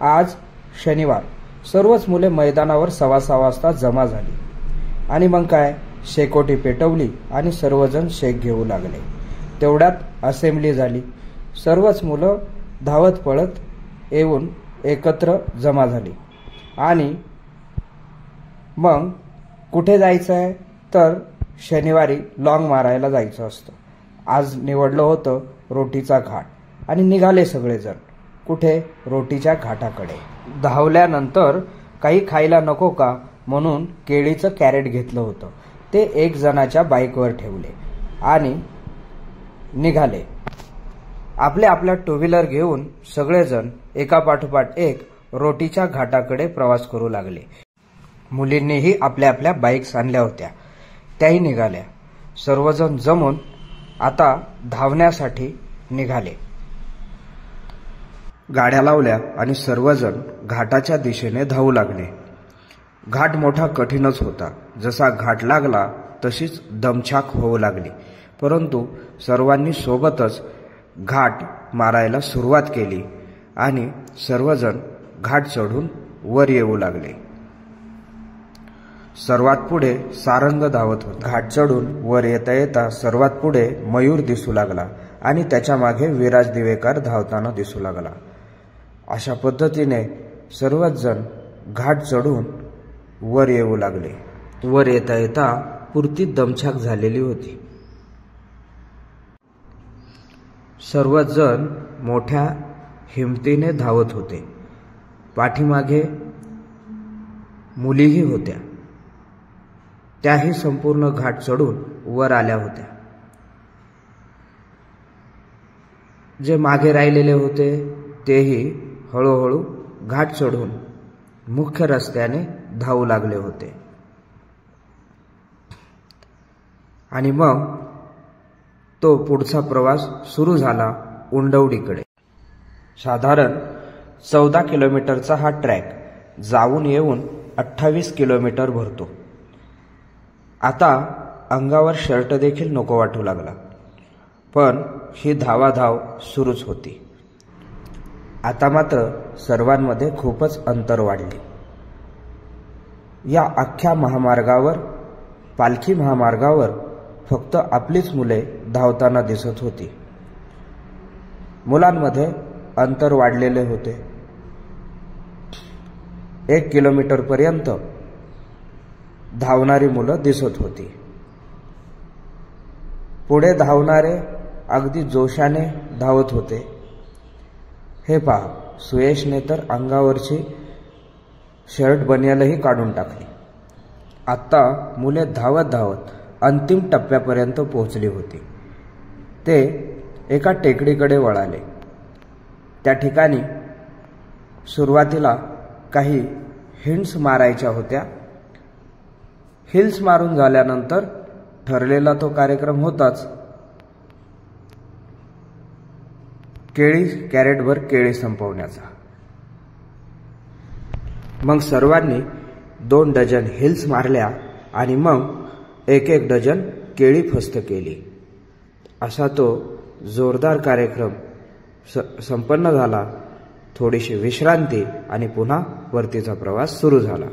आज शनिवार सर्वच मुले मैदानावर 6:15 वाजता जमा झाली आणि मग काय शेकोटी पेटवली आणि सर्वजण शेक घेऊ लागले। तेवढ्यात असेंब्ली झाली। सर्वच मुलं धावत पळत येऊन एकत्र जमा झाली आणि मग कुठे जायचं आहे तर शनिवारी लॉंग मारायला जायचं असतं। आज निवडलं होतं रोटीचा घाट आणि निघाले सगळेजण कुठे रोटीच्या घाटाकडे। धावल्यानंतर काही खायला नको का म्हणून केळीचं कॅरेट घेतलं होतं ते एक जणाच्या बाईकवर ठेवले आणि निघाले। आपल्या आपल्या टू व्हीलर घेऊन सगळेजण एकापाठोपाठ एक रोटीच्या घाटाकडे प्रवास करू लागले। मुलींनीही आपल्या आपल्या बाईक्स आणल्या होत्या त्याही निघाल्या। सर्वजण जमून आता धावण्यासाठी निघाले। गाड्या लावल्या आणि सर्वजण घाटाच्या दिशेने धावू लागले। घाट मोठा कठीणच होता। जसा घाट लागला तशीच दमछाक होऊ लागली, परंतु सर्वांनी सोबतच घाट मारायला सुरुवात केली आणि सर्वजण घाट चढून वर येऊ लागले। सर्वात पुढे सारंग धावत होता। घाट चढून वर येता येता सर्वात पुढे मयूर दिसू लागला आणि त्याच्या मागे विराज दिवेकर धावताना दिसू लागला। अशा पद्धतीने सर्वच जण घाट चढून वर येऊ लागले। वर येता येता पुरती दमछाक झालेली होती। सर्वच जण मोठ्या हिमतीने धावत होते। पाठीमागे मुलीही होत्या, त्याही संपूर्ण घाट चढून वर आल्या होत्या। जे मागे राहिलेले होते तेही हळूहळू घाट चढून मुख्य रस्त्याने धावू लागले होते आणि मग तो पुढचा प्रवास सुरू झाला उंडवडीकडे। साधारण 14 किलोमीटरचा हा ट्रॅक जाऊन येऊन 28 किलोमीटर भरतो। आता अंगावर शर्ट देखील नको वाटू लागला, पण ही धावाधाव सुरूच होती। आता मात्र सर्वांमध्ये खूपच अंतर वाढले। या अख्ख्या महामार्गावर, पालखी महामार्गावर फक्त आपलीच मुले धावताना दिसत होती। मुलांमध्ये अंतर वाढलेले होते। 1 किलोमीटर पर्यंत धावणारी मुलं दिसत होती। पुढे धावणारे अगदी जोशाने धावत होते। हे पहा, सुयशने तर अंगावरची शर्ट बनियालही काढून टाकली। आता मुले धावत धावत अंतिम टप्प्यापर्यंत पोहोचली होती। ते एका टेकडीकडे वळाले। त्या ठिकाणी सुरुवातीला काही हिल्स मारायच्या होत्या। हिल्स मारून झाल्यानंतर ठरलेला तो कार्यक्रम होताच, केळी कॅरेटभर केळी संपवण्याचा। मग सर्वांनी 2 डझन हिल्स मारल्या आणि मग 1-1 डझन केळी फस्त केली। असा तो जोरदार कार्यक्रम संपन्न झाला। थोडीशी विश्रांती आणि पुन्हा परतीचा प्रवास सुरू झाला।